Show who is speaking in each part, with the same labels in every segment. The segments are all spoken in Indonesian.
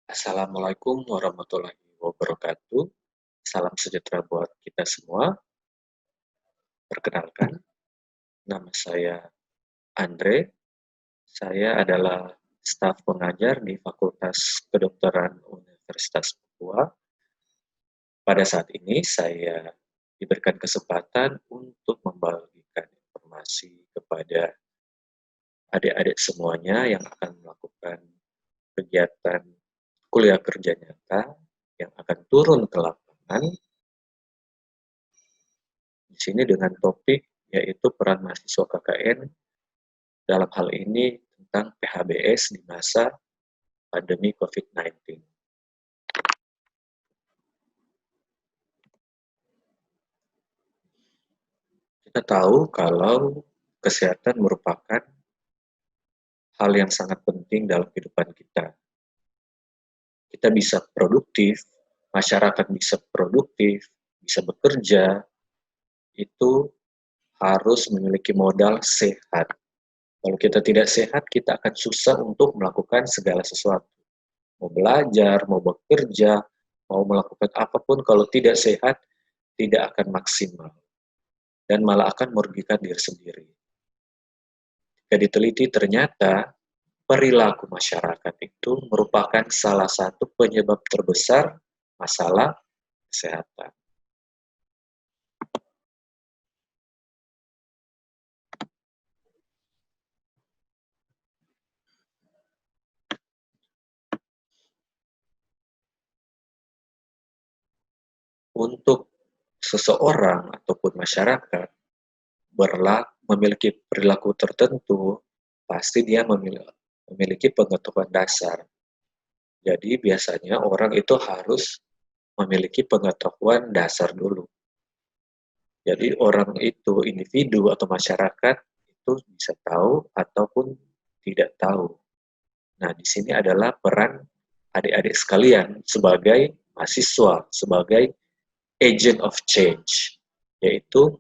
Speaker 1: Assalamualaikum warahmatullahi wabarakatuh. Salam sejahtera buat kita semua. Perkenalkan, nama saya Andre. Saya adalah staf pengajar di Fakultas Kedokteran Universitas Papua. Pada saat ini saya diberikan kesempatan untuk membagikan informasi kepada adik-adik semuanya yang akan melakukan kegiatan kuliah kerja nyata yang akan turun ke lapangan di sini dengan topik yaitu peran mahasiswa KKN dalam hal ini tentang PHBS di masa pandemi COVID-19. Kita tahu kalau kesehatan merupakan hal yang sangat penting dalam kehidupan kita. Kita bisa produktif, masyarakat bisa produktif, bisa bekerja, itu harus memiliki modal sehat. Kalau kita tidak sehat, kita akan susah untuk melakukan segala sesuatu. Mau belajar, mau bekerja, mau melakukan apapun, kalau tidak sehat, tidak akan maksimal. Dan malah akan merugikan diri sendiri. Jika diteliti, ternyata perilaku masyarakat itu merupakan salah satu penyebab terbesar masalah kesehatan. Untuk seseorang ataupun masyarakat memiliki perilaku tertentu, pasti dia memiliki pengetahuan dasar. Jadi biasanya orang itu harus memiliki pengetahuan dasar dulu. Jadi orang itu, individu atau masyarakat itu bisa tahu ataupun tidak tahu. Nah, di sini adalah peran adik-adik sekalian sebagai mahasiswa, sebagai agent of change, yaitu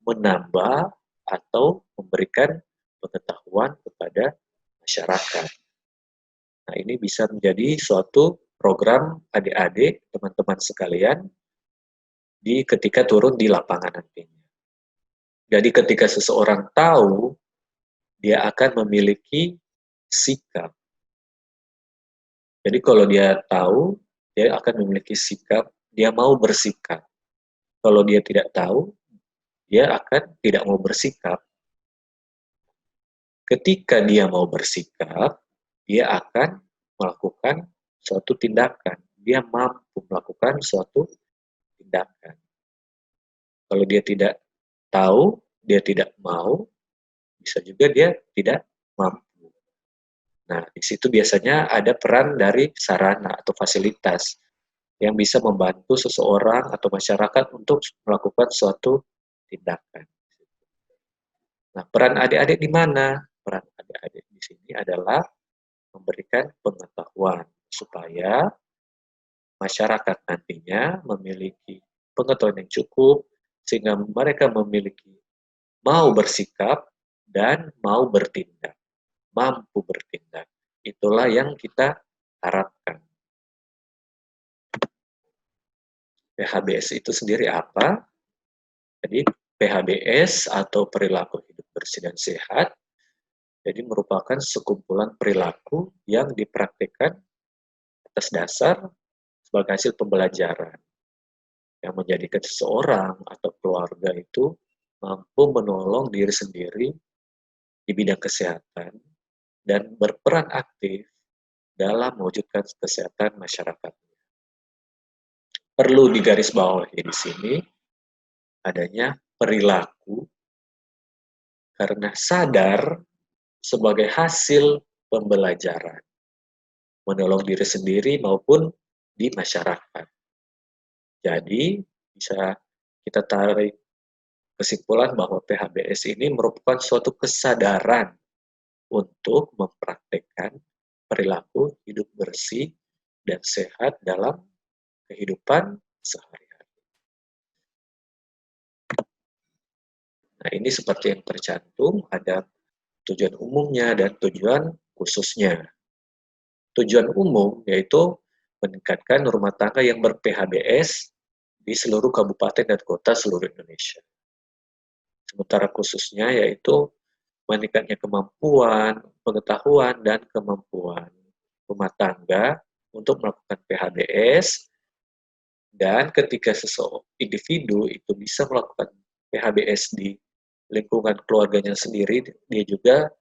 Speaker 1: menambah atau memberikan pengetahuan kepada masyarakat. Nah, ini bisa menjadi suatu program adik-adik, teman-teman sekalian, ketika turun di lapangan nantinya. Jadi ketika seseorang tahu, dia akan memiliki sikap. Jadi kalau dia tahu, dia akan memiliki sikap, dia mau bersikap. Kalau dia tidak tahu, dia akan tidak mau bersikap. Ketika dia mau bersikap, dia akan melakukan suatu tindakan. Dia mampu melakukan suatu tindakan. Kalau dia tidak tahu, dia tidak mau, bisa juga dia tidak mampu. Nah, di situ biasanya ada peran dari sarana atau fasilitas yang bisa membantu seseorang atau masyarakat untuk melakukan suatu tindakan. Nah, peran adik-adik di mana? Peran adik-adik di sini adalah memberikan pengetahuan supaya masyarakat nantinya memiliki pengetahuan yang cukup sehingga mereka memiliki mau bersikap dan mau bertindak, mampu bertindak. Itulah yang kita harapkan. PHBS itu sendiri apa? Jadi PHBS atau perilaku hidup bersih dan sehat, jadi merupakan sekumpulan perilaku yang dipraktikkan atas dasar sebagai hasil pembelajaran yang menjadikan seseorang atau keluarga itu mampu menolong diri sendiri di bidang kesehatan dan berperan aktif dalam mewujudkan kesehatan masyarakat. Perlu digarisbawahi di sini adanya perilaku karena sadar sebagai hasil pembelajaran, menolong diri sendiri maupun di masyarakat. Jadi bisa kita tarik kesimpulan bahwa PHBS ini merupakan suatu kesadaran untuk mempraktekkan perilaku hidup bersih dan sehat dalam kehidupan sehari-hari. Nah, ini seperti yang tercantum, ada tujuan umumnya dan tujuan khususnya. Tujuan umum yaitu meningkatkan rumah tangga yang ber-PHBS di seluruh kabupaten dan kota seluruh Indonesia. Sementara khususnya yaitu meningkatnya kemampuan, pengetahuan, dan kemampuan rumah tangga untuk melakukan PHBS, dan ketika seseorang individu itu bisa melakukan PHBS di lingkungan keluarganya sendiri, dia juga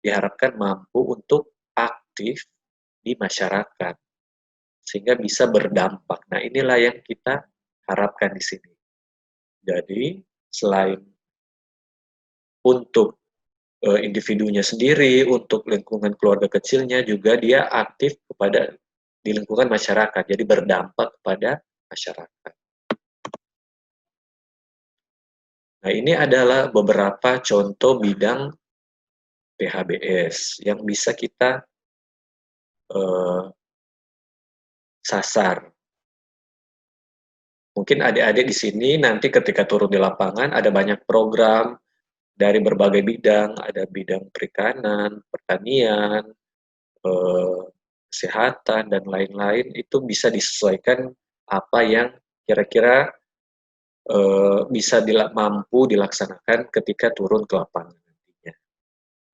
Speaker 1: diharapkan mampu untuk aktif di masyarakat, sehingga bisa berdampak. Nah, inilah yang kita harapkan di sini. Jadi, selain untuk individunya sendiri, untuk lingkungan keluarga kecilnya, juga dia aktif kepada di lingkungan masyarakat, jadi berdampak kepada masyarakat. Nah, ini adalah beberapa contoh bidang PHBS yang bisa kita sasar. Mungkin adik-adik di sini nanti ketika turun di lapangan ada banyak program dari berbagai bidang, ada bidang perikanan, pertanian, kesehatan, dan lain-lain. Itu bisa disesuaikan apa yang kira-kira bisa mampu dilaksanakan ketika turun ke lapangan nantinya.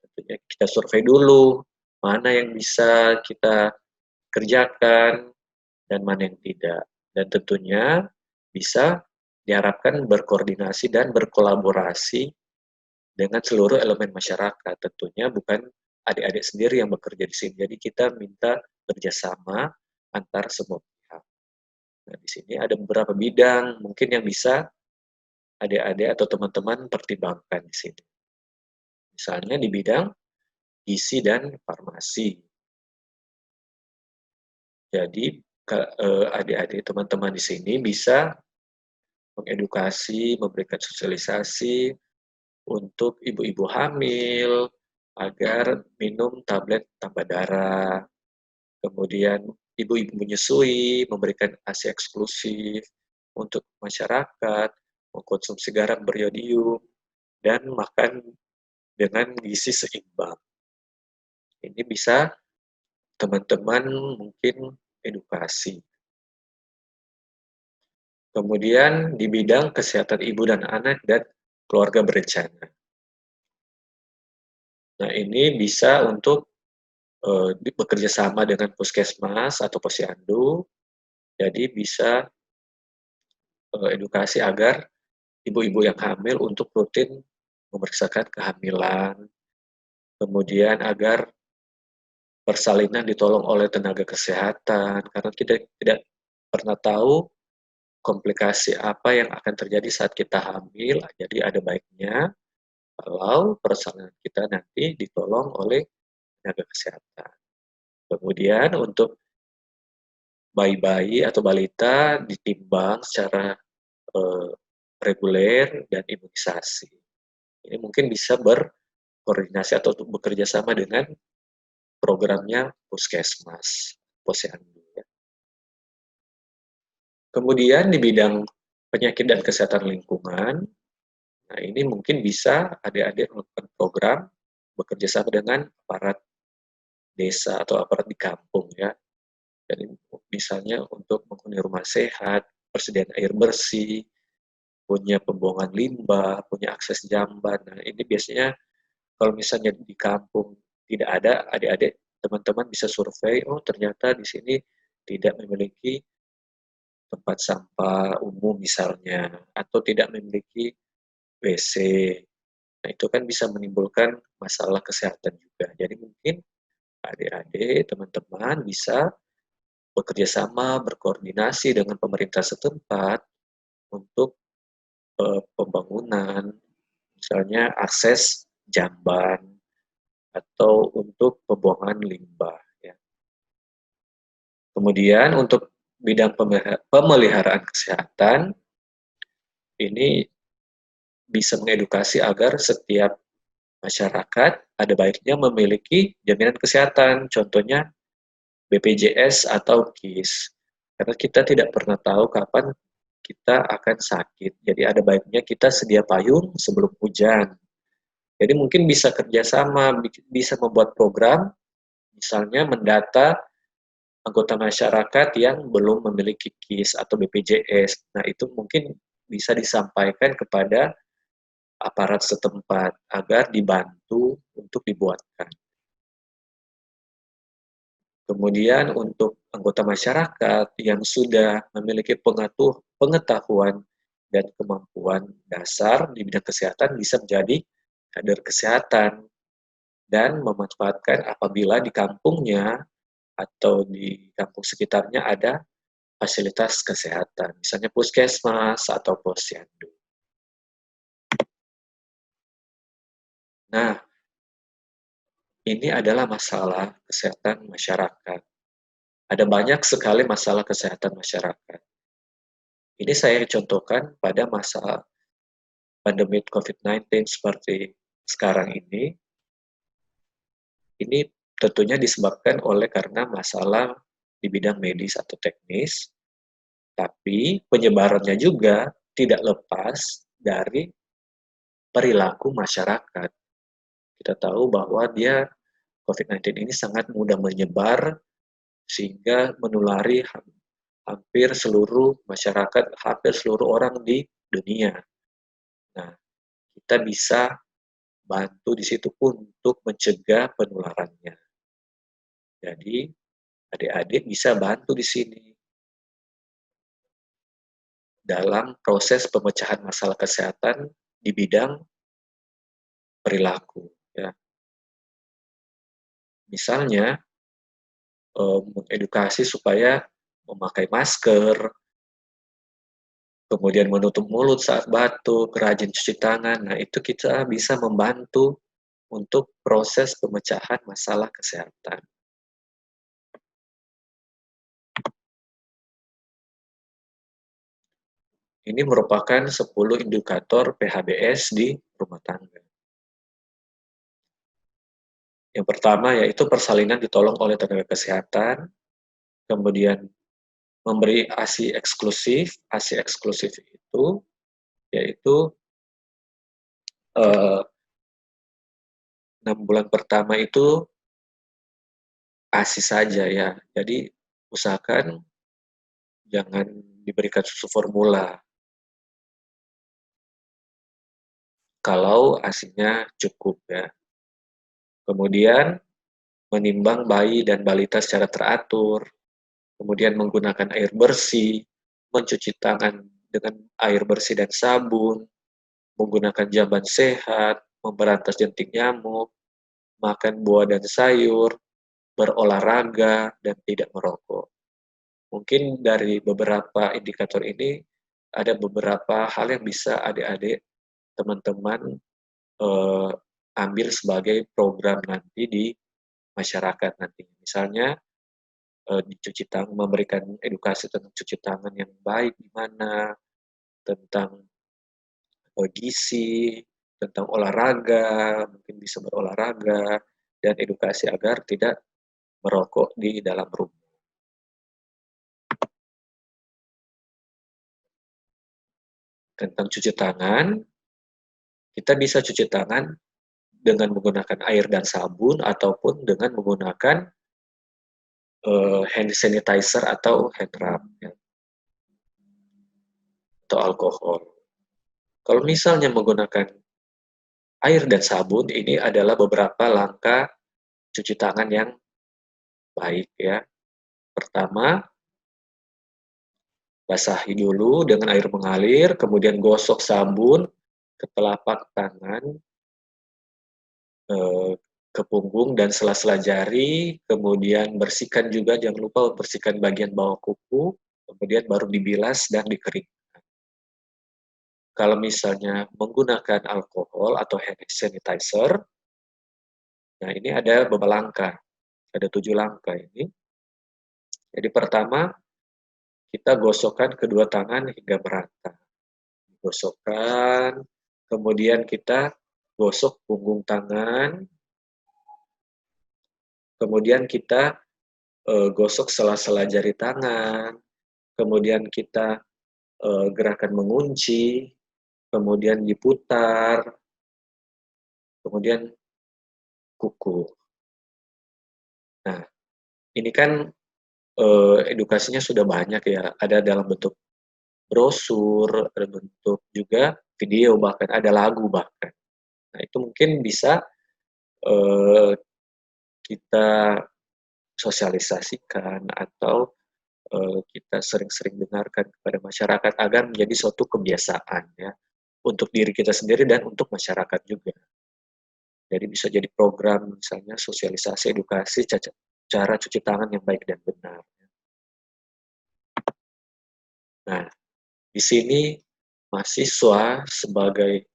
Speaker 1: Tentunya kita survei dulu mana yang bisa kita kerjakan dan mana yang tidak. Dan tentunya bisa diharapkan berkoordinasi dan berkolaborasi dengan seluruh elemen masyarakat. Tentunya bukan adik-adik sendiri yang bekerja di sini. Jadi kita minta kerjasama antar semua pihak. Nah, di sini ada beberapa bidang mungkin yang bisa adik-adik atau teman-teman pertimbangkan di sini. Misalnya di bidang gizi dan farmasi. Jadi adik-adik teman-teman di sini bisa mengedukasi, memberikan sosialisasi untuk ibu-ibu hamil agar minum tablet tambah darah. Kemudian ibu-ibu menyusui, memberikan ASI eksklusif untuk masyarakat, mengkonsumsi garam beriodium, dan makan dengan gizi seimbang. Ini bisa teman-teman mungkin edukasi. Kemudian di bidang kesehatan ibu dan anak dan keluarga berencana. Nah, ini bisa untuk bekerja sama dengan puskesmas atau posyandu, jadi bisa edukasi agar ibu-ibu yang hamil untuk rutin memeriksakan kehamilan, kemudian agar persalinan ditolong oleh tenaga kesehatan, karena kita tidak pernah tahu komplikasi apa yang akan terjadi saat kita hamil, jadi ada baiknya kalau persalinan kita nanti ditolong oleh tenaga kesehatan. Kemudian untuk bayi-bayi atau balita ditimbang secara reguler dan imunisasi. Ini mungkin bisa berkoordinasi atau bekerja sama dengan programnya puskesmas, posyandu. Ya. Kemudian di bidang penyakit dan kesehatan lingkungan, nah ini mungkin bisa adik-adik melakukan program bekerja sama dengan aparat desa atau aparat di kampung ya. Jadi misalnya untuk menghuni rumah sehat, persediaan air bersih, punya pembuangan limbah, punya akses jamban. Nah, ini biasanya kalau misalnya di kampung tidak ada, adik-adik teman-teman bisa survei, oh ternyata di sini tidak memiliki tempat sampah umum misalnya, atau tidak memiliki WC. Nah, itu kan bisa menimbulkan masalah kesehatan juga. Jadi mungkin adik-adik, teman-teman bisa bekerja sama, berkoordinasi dengan pemerintah setempat untuk pembangunan, misalnya akses jamban atau untuk pembuangan limbah. Ya. Kemudian untuk bidang pemeliharaan kesehatan, ini bisa mengedukasi agar setiap masyarakat ada baiknya memiliki jaminan kesehatan. Contohnya BPJS atau KIS. Karena kita tidak pernah tahu kapan kita akan sakit. Jadi ada baiknya kita sedia payung sebelum hujan. Jadi mungkin bisa kerjasama, bisa membuat program, misalnya mendata anggota masyarakat yang belum memiliki KIS atau BPJS. Nah, itu mungkin bisa disampaikan kepada aparat setempat agar dibantu untuk dibuatkan. Kemudian untuk anggota masyarakat yang sudah memiliki pengetahuan dan kemampuan dasar di bidang kesehatan bisa menjadi kader kesehatan dan memanfaatkan apabila di kampungnya atau di kampung sekitarnya ada fasilitas kesehatan, misalnya puskesmas atau posyandu. Nah, ini adalah masalah kesehatan masyarakat. Ada banyak sekali masalah kesehatan masyarakat. Ini saya contohkan pada masa pandemi COVID-19 seperti sekarang ini. Ini tentunya disebabkan oleh karena masalah di bidang medis atau teknis, tapi penyebarannya juga tidak lepas dari perilaku masyarakat. Kita tahu bahwa COVID-19 ini sangat mudah menyebar sehingga menulari hampir seluruh masyarakat, hampir seluruh orang di dunia. Nah, kita bisa bantu di situ untuk mencegah penularannya. Jadi, adik-adik bisa bantu di sini dalam proses pemecahan masalah kesehatan di bidang perilaku. Ya. Misalnya, mengedukasi supaya memakai masker, kemudian menutup mulut saat batuk, rajin cuci tangan. Nah, itu kita bisa membantu untuk proses pemecahan masalah kesehatan. Ini merupakan 10 indikator PHBS di rumah tangga. Yang pertama yaitu persalinan ditolong oleh tenaga kesehatan, kemudian memberi ASI eksklusif. ASI eksklusif itu yaitu 6 bulan pertama itu ASI saja ya. Jadi usahakan jangan diberikan susu formula kalau ASINya cukup ya. Kemudian menimbang bayi dan balita secara teratur, kemudian menggunakan air bersih, mencuci tangan dengan air bersih dan sabun, menggunakan jamban sehat, memberantas jentik nyamuk, makan buah dan sayur, berolahraga, dan tidak merokok. Mungkin dari beberapa indikator ini, ada beberapa hal yang bisa adik-adik, teman-teman ambil sebagai program nanti di masyarakat nanti. Misalnya, dicuci tangan, memberikan edukasi tentang cuci tangan yang baik gimana, tentang gizi, tentang olahraga, mungkin bisa berolahraga, dan edukasi agar tidak merokok di dalam rumah. Tentang cuci tangan, kita bisa cuci tangan dengan menggunakan air dan sabun ataupun dengan menggunakan hand sanitizer atau hand rub ya, atau alkohol. Kalau misalnya menggunakan air dan sabun, ini adalah beberapa langkah cuci tangan yang baik ya. Pertama, basahi dulu dengan air mengalir, kemudian gosok sabun ke telapak tangan, ke punggung dan sela-sela jari, kemudian bersihkan juga, jangan lupa bersihkan bagian bawah kuku, kemudian baru dibilas dan dikeringkan. Kalau misalnya menggunakan alkohol atau hand sanitizer, nah ini ada beberapa langkah, ada 7 langkah ini. Jadi pertama, kita gosokkan kedua tangan hingga merata. Gosokkan, kemudian kita gosok punggung tangan, kemudian kita gosok sela-sela jari tangan, kemudian kita gerakan mengunci, kemudian diputar, kemudian kuku. Nah, ini kan edukasinya sudah banyak ya, ada dalam bentuk brosur, ada bentuk juga video, bahkan ada lagu bahkan. Nah, itu mungkin bisa eh, kita sosialisasikan atau kita sering-sering dengarkan kepada masyarakat agar menjadi suatu kebiasaan ya untuk diri kita sendiri dan untuk masyarakat juga. Jadi bisa jadi program misalnya sosialisasi edukasi cara cuci tangan yang baik dan benar. Nah, di sini mahasiswa sebagai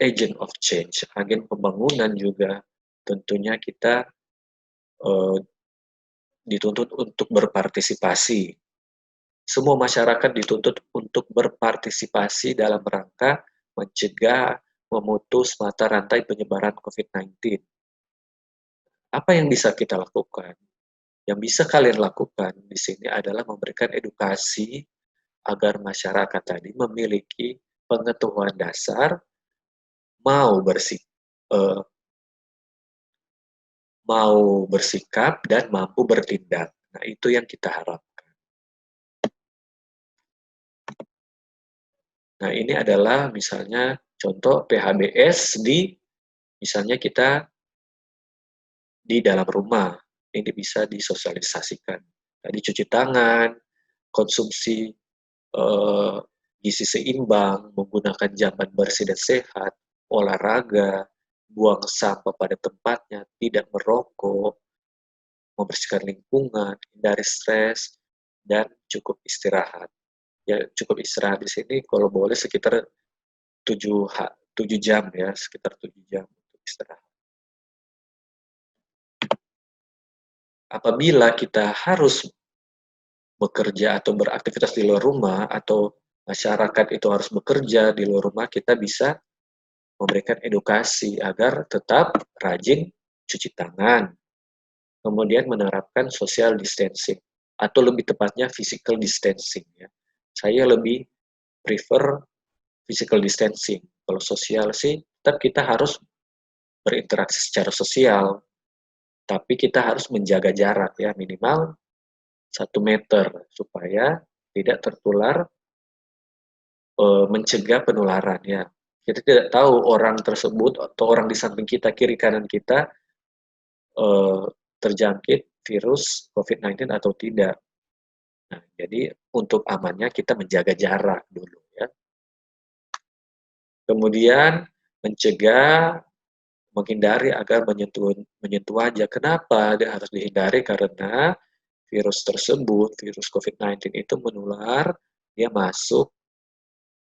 Speaker 1: agent of change, agen pembangunan juga tentunya kita eh, dituntut untuk berpartisipasi. Semua masyarakat dituntut untuk berpartisipasi dalam rangka mencegah, memutus mata rantai penyebaran COVID-19. Apa yang bisa kita lakukan? Yang bisa kalian lakukan di sini adalah memberikan edukasi agar masyarakat tadi memiliki pengetahuan dasar, mau bersih, eh, mau bersikap dan mampu bertindak. Nah, itu yang kita harapkan. Nah, ini adalah misalnya contoh PHBS di misalnya kita di dalam rumah. Ini bisa disosialisasikan. Tadi cuci tangan, konsumsi eh, gizi seimbang, menggunakan jamban bersih dan sehat, olahraga, buang sampah pada tempatnya, tidak merokok, membersihkan lingkungan, hindari stres, dan cukup istirahat. Ya, cukup istirahat di sini kalau boleh sekitar 7 jam ya, sekitar 7 jam untuk istirahat. Apabila kita harus bekerja atau beraktivitas di luar rumah atau masyarakat itu harus bekerja di luar rumah, kita bisa memberikan edukasi agar tetap rajin cuci tangan, kemudian menerapkan social distancing atau lebih tepatnya physical distancing ya. Saya lebih prefer physical distancing. Kalau sosial sih tetap kita harus berinteraksi secara sosial, tapi kita harus menjaga jarak ya minimal 1 meter supaya tidak tertular, mencegah penularan ya. Kita tidak tahu orang tersebut atau orang di samping kita, kiri kanan kita eh, terjangkit virus COVID-19 atau tidak. Nah, jadi untuk amannya kita menjaga jarak dulu ya. Kemudian mencegah, menghindari agar menyentuh menyentuh wajah. Kenapa dia harus dihindari? Karena virus tersebut, virus COVID-19 itu menular, dia masuk,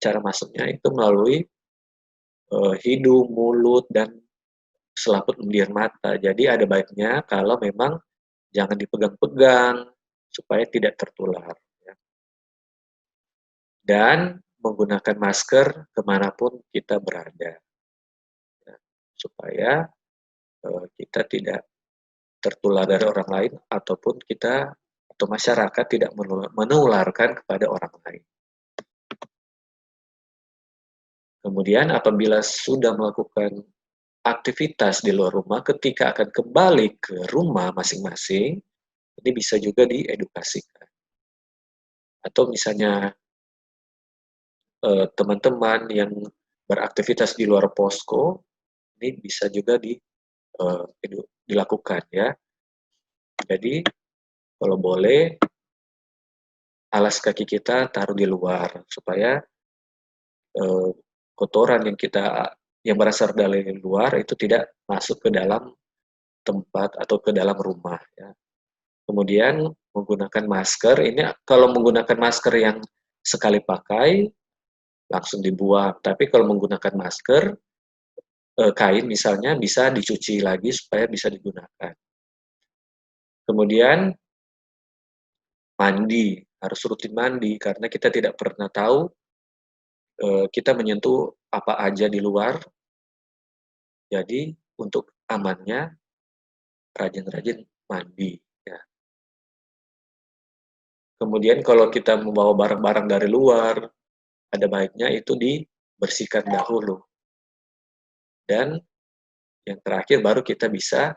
Speaker 1: cara masuknya itu melalui hidung, mulut, dan selaput kemudian mata. Jadi ada baiknya kalau memang jangan dipegang-pegang supaya tidak tertular. Ya. Dan menggunakan masker kemanapun kita berada. Ya. Supaya kita tidak tertular dari orang lain ataupun kita atau masyarakat tidak menularkan kepada orang lain. Kemudian apabila sudah melakukan aktivitas di luar rumah, ketika akan kembali ke rumah masing-masing, ini bisa juga diedukasikan. Atau misalnya teman-teman yang beraktivitas di luar posko, ini bisa juga dilakukan ya. Jadi kalau boleh alas kaki kita taruh di luar supaya kotoran yang berasal dari luar itu tidak masuk ke dalam tempat atau ke dalam rumah ya. Kemudian menggunakan masker, ini kalau menggunakan masker yang sekali pakai langsung dibuang. Tapi kalau menggunakan masker kain misalnya bisa dicuci lagi supaya bisa digunakan. Kemudian mandi, harus rutin mandi karena kita tidak pernah tahu kita menyentuh apa aja di luar. Jadi untuk amannya rajin-rajin mandi ya. Kemudian kalau kita membawa barang-barang dari luar, ada baiknya itu dibersihkan dahulu. Dan yang terakhir baru kita bisa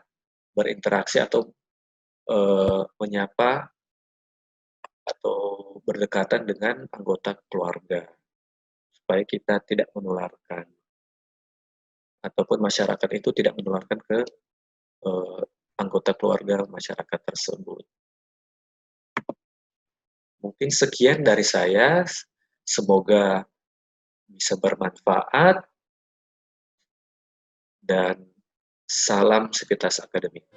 Speaker 1: berinteraksi atau menyapa atau berdekatan dengan anggota keluarga, supaya kita tidak menularkan ataupun masyarakat itu tidak menularkan ke anggota keluarga masyarakat tersebut. Mungkin sekian dari saya, semoga bisa bermanfaat dan salam Civitas Akademik.